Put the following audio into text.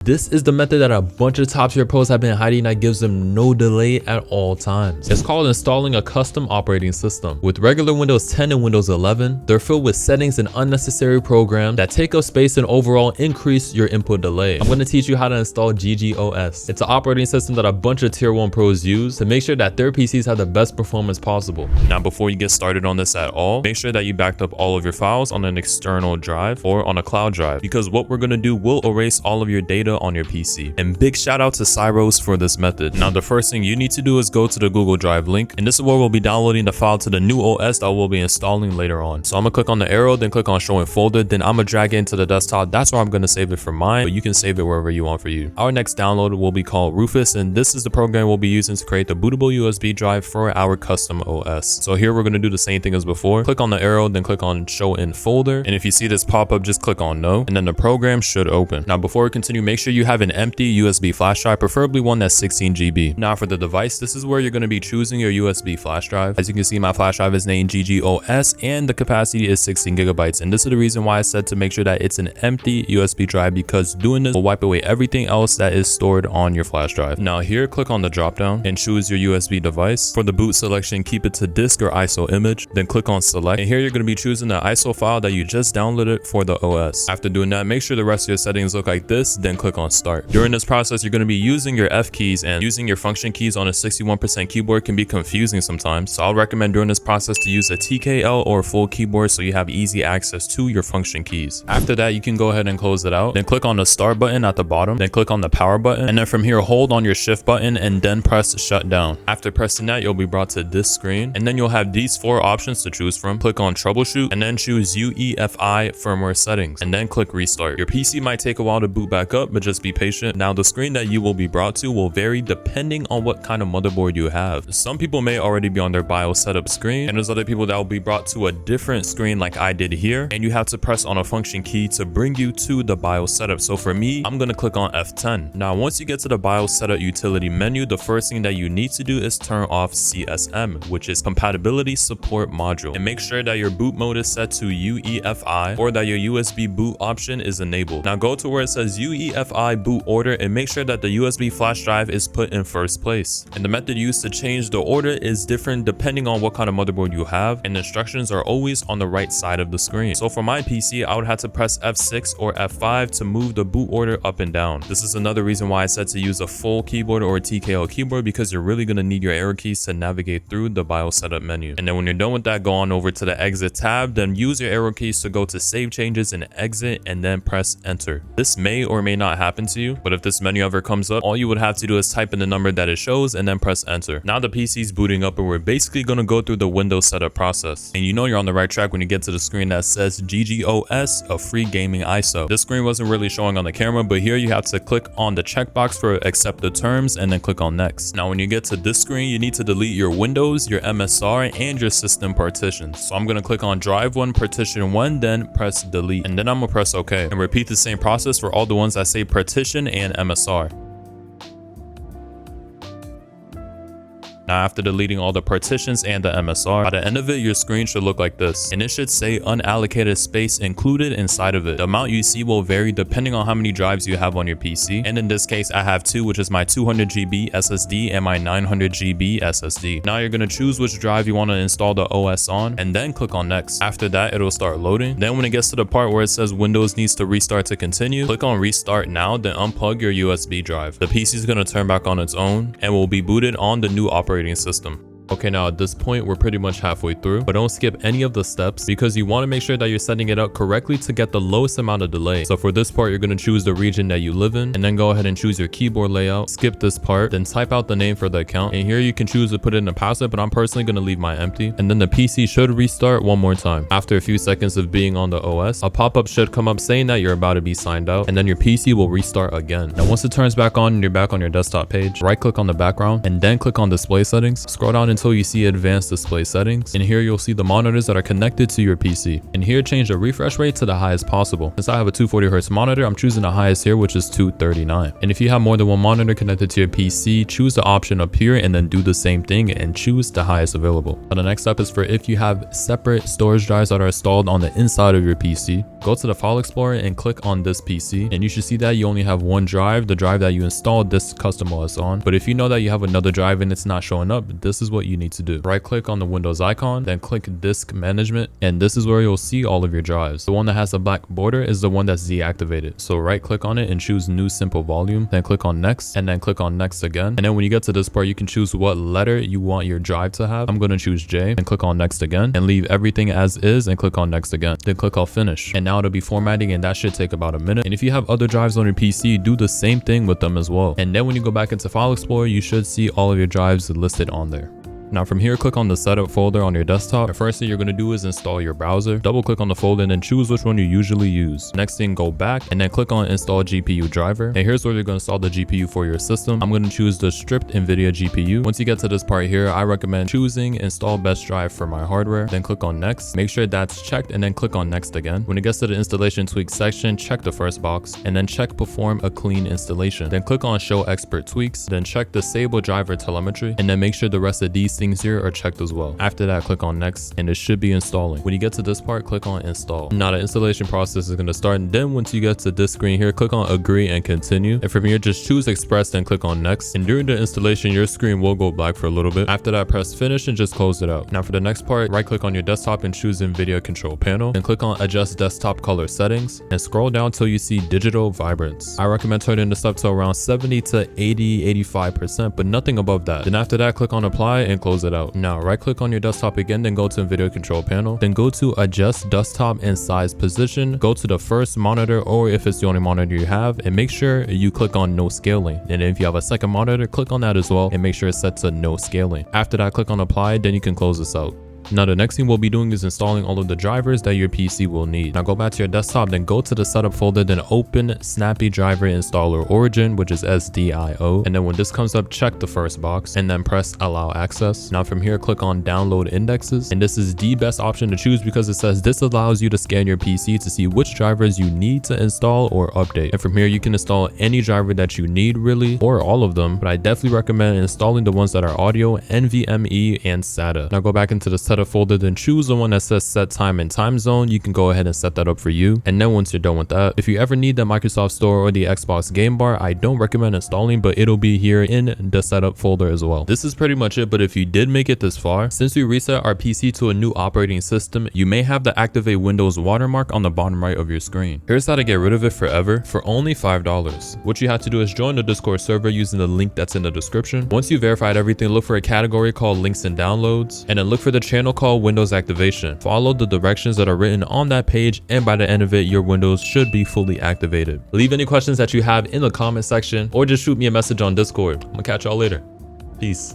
This is the method that a bunch of top tier pros have been hiding that gives them no delay at all times. It's called installing a custom operating system. With regular Windows 10 and Windows 11, they're filled with settings and unnecessary programs that take up space and overall increase your input delay. I'm going to teach you how to install GGos. It's an operating system that a bunch of tier 1 pros use to make sure that their PCs have the best performance possible. Now, before you get started on this at all, make sure that you backed up all of your files on an external drive or on a cloud drive, because what we're going to do will erase all of your data on your PC. And big shout out to Cyros for this method. Now, the first thing you need to do is go to the Google Drive link, and this is where we'll be downloading the file to the new OS that we'll be installing later on. So I'm gonna click on the arrow, then click on show in folder, then I'm gonna drag it into the desktop. That's where I'm gonna save it for mine, but you can save it wherever you want for you. Our next download will be called Rufus, and this is the program we'll be using to create the bootable USB drive for our custom OS. So here we're gonna do the same thing as before. Click on the arrow, then click on show in folder, and if you see this pop up, just click on no, and then the program should open. Now, before we continue, make sure you have an empty USB flash drive, preferably one that's 16 GB. Now for the device, this is where you're going to be choosing your USB flash drive. As you can see, my flash drive is named GGOS and the capacity is 16 gigabytes. And this is the reason why I said to make sure that it's an empty USB drive, because doing this will wipe away everything else that is stored on your flash drive. Now here, click on the drop down and choose your USB device. For the boot selection, keep it to disk or ISO image, then click on select. And here you're going to be choosing the ISO file that you just downloaded for the OS. After doing that, make sure the rest of your settings look like this, then click on start. During this process, you're going to be using your F keys, and using your function keys on a 61% keyboard can be confusing sometimes. So I'll recommend during this process to use a TKL or full keyboard so you have easy access to your function keys. After that, you can go ahead and close it out. Then click on the start button at the bottom, then click on the power button, and then from here hold on your shift button and then press shut down. After pressing that, you'll be brought to this screen, and then you'll have these 4 options to choose from. Click on troubleshoot and then choose UEFI firmware settings, and then click restart. Your PC might take a while to boot back up, but just be patient. Now, the screen that you will be brought to will vary depending on what kind of motherboard you have. Some people may already be on their BIOS setup screen, and there's other people that will be brought to a different screen like I did here, and you have to press on a function key to bring you to the BIOS setup. So for me, I'm gonna click on F10. Now, once you get to the BIOS setup utility menu, the first thing that you need to do is turn off CSM, which is compatibility support module, and make sure that your boot mode is set to UEFI or that your USB boot option is enabled. Now go to where it says UEFI boot order and make sure that the USB flash drive is put in first place. And the method used to change the order is different depending on what kind of motherboard you have, and instructions are always on the right side of the screen. So for my PC, I would have to press F6 or F5 to move the boot order up and down. This is another reason why I said to use a full keyboard or a TKL keyboard, because you're really going to need your arrow keys to navigate through the BIOS setup menu. And then when you're done with that, go on over to the exit tab, then use your arrow keys to go to save changes and exit, and then press enter. This may or may not happen to you, but if this menu ever comes up, all you would have to do is type in the number that it shows and then press enter. Now the PC is booting up, and we're basically going to go through the Windows setup process. And you know you're on the right track when you get to the screen that says GGOS, a free gaming ISO. This screen wasn't really showing on the camera, but here you have to click on the checkbox for accept the terms and then click on next. Now when you get to this screen, you need to delete your Windows, your MSR, and your system partitions. So I'm going to click on drive 1 partition 1, then press delete, and then I'm going to press OK, and repeat the same process for all the ones that say partition and MSR. Now, after deleting all the partitions and the MSR, by the end of it, your screen should look like this, and it should say unallocated space included inside of it. The amount you see will vary depending on how many drives you have on your PC, and in this case, I have 2, which is my 200 GB SSD and my 900 GB SSD. Now you're going to choose which drive you want to install the OS on, and then click on next. After that, it'll start loading. Then when it gets to the part where it says Windows needs to restart to continue, click on restart now, then unplug your USB drive. The PC is going to turn back on its own and will be booted on the new operating system. Okay, now at this point, we're pretty much halfway through, but don't skip any of the steps because you want to make sure that you're setting it up correctly to get the lowest amount of delay. So for this part, you're going to choose the region that you live in, and then go ahead and choose your keyboard layout, skip this part, then type out the name for the account. And here you can choose to put it in a password, but I'm personally going to leave mine empty. And then the PC should restart one more time. After a few seconds of being on the OS, a pop-up should come up saying that you're about to be signed out, and then your PC will restart again. Now once it turns back on and you're back on your desktop page, right click on the background and then click on display settings, scroll down into until you see advanced display settings, and here you'll see the monitors that are connected to your PC. And here change the refresh rate to the highest possible. Since I have a 240Hz monitor, I'm choosing the highest here, which is 239. And if you have more than one monitor connected to your PC, choose the option up here and then do the same thing and choose the highest available. Now the next step is for if you have separate storage drives that are installed on the inside of your PC, go to the File Explorer and click on this PC, and you should see that you only have one drive, the drive that you installed this custom OS on. But if you know that you have another drive and it's not showing up, this is what you need to do. Right click on the Windows icon, then click Disk Management, and this is where you'll see all of your drives. The one that has a black border is the one that's deactivated. So right click on it and choose New Simple Volume, then click on Next, and then click on Next again. And then when you get to this part, you can choose what letter you want your drive to have. I'm going to choose J and click on Next again, and leave everything as is and click on Next again. Then click on Finish. And now it'll be formatting, and that should take about a minute. And if you have other drives on your PC, do the same thing with them as well. And then when you go back into File Explorer, you should see all of your drives listed on there. Now from here, click on the setup folder on your desktop. The first thing you're going to do is install your browser. Double click on the folder and then choose which one you usually use. Next thing, go back and then click on install GPU driver. And here's where you're going to install the GPU for your system. I'm going to choose the stripped NVIDIA GPU. Once you get to this part here, I recommend choosing install best drive for my hardware. Then click on next. Make sure that's checked and then click on next again. When it gets to the installation tweaks section, check the first box and then check perform a clean installation. Then click on show expert tweaks. Then check disable driver telemetry and then make sure the rest of these things here are checked as well. After that, click on next and it should be installing. When you get to this part, click on install. Now the installation process is going to start, and then once you get to this screen here, click on agree and continue. And from here, just choose express, then click on next. And during the installation, your screen will go black for a little bit. After that, press finish and just close it out. Now for the next part, right click on your desktop and choose NVIDIA control panel, and click on adjust desktop color settings and scroll down till you see digital vibrance. I recommend turning this up to around 70 to 85%, but nothing above that. Then after that, click on apply and close it out. Now right click on your desktop again, then go to NVIDIA control panel, then go to adjust desktop and size position, go to the first monitor or if it's the only monitor you have, and make sure you click on no scaling. And if you have a second monitor, click on that as well and make sure it's set to no scaling. After that, click on apply, then you can close this out. Now the next thing we'll be doing is installing all of the drivers that your PC will need. Now go back to your desktop, then go to the setup folder, then open Snappy Driver Installer Origin, which is SDIO. And then when this comes up, check the first box and then press allow access. Now from here, click on download indexes. And this is the best option to choose because it says this allows you to scan your PC to see which drivers you need to install or update. And from here, you can install any driver that you need really, or all of them. But I definitely recommend installing the ones that are audio, NVMe, and SATA. Now go back into the setup folder, then choose the one that says set time and time zone. You can go ahead and set that up for you. And then once you're done with that, if you ever need the Microsoft Store or the Xbox Game Bar, I don't recommend installing, but it'll be here in the setup folder as well. This is pretty much it, but if you did make it this far, since we reset our PC to a new operating system, you may have the activate Windows watermark on the bottom right of your screen. Here's how to get rid of it forever for only $5. What you have to do is join the Discord server using the link that's in the description. Once you verified everything, look for a category called links and downloads, and then look for the channel called Windows Activation. Follow the directions that are written on that page, and by the end of it, your Windows should be fully activated. Leave any questions that you have in the comment section or just shoot me a message on Discord. I'm gonna catch y'all later. Peace.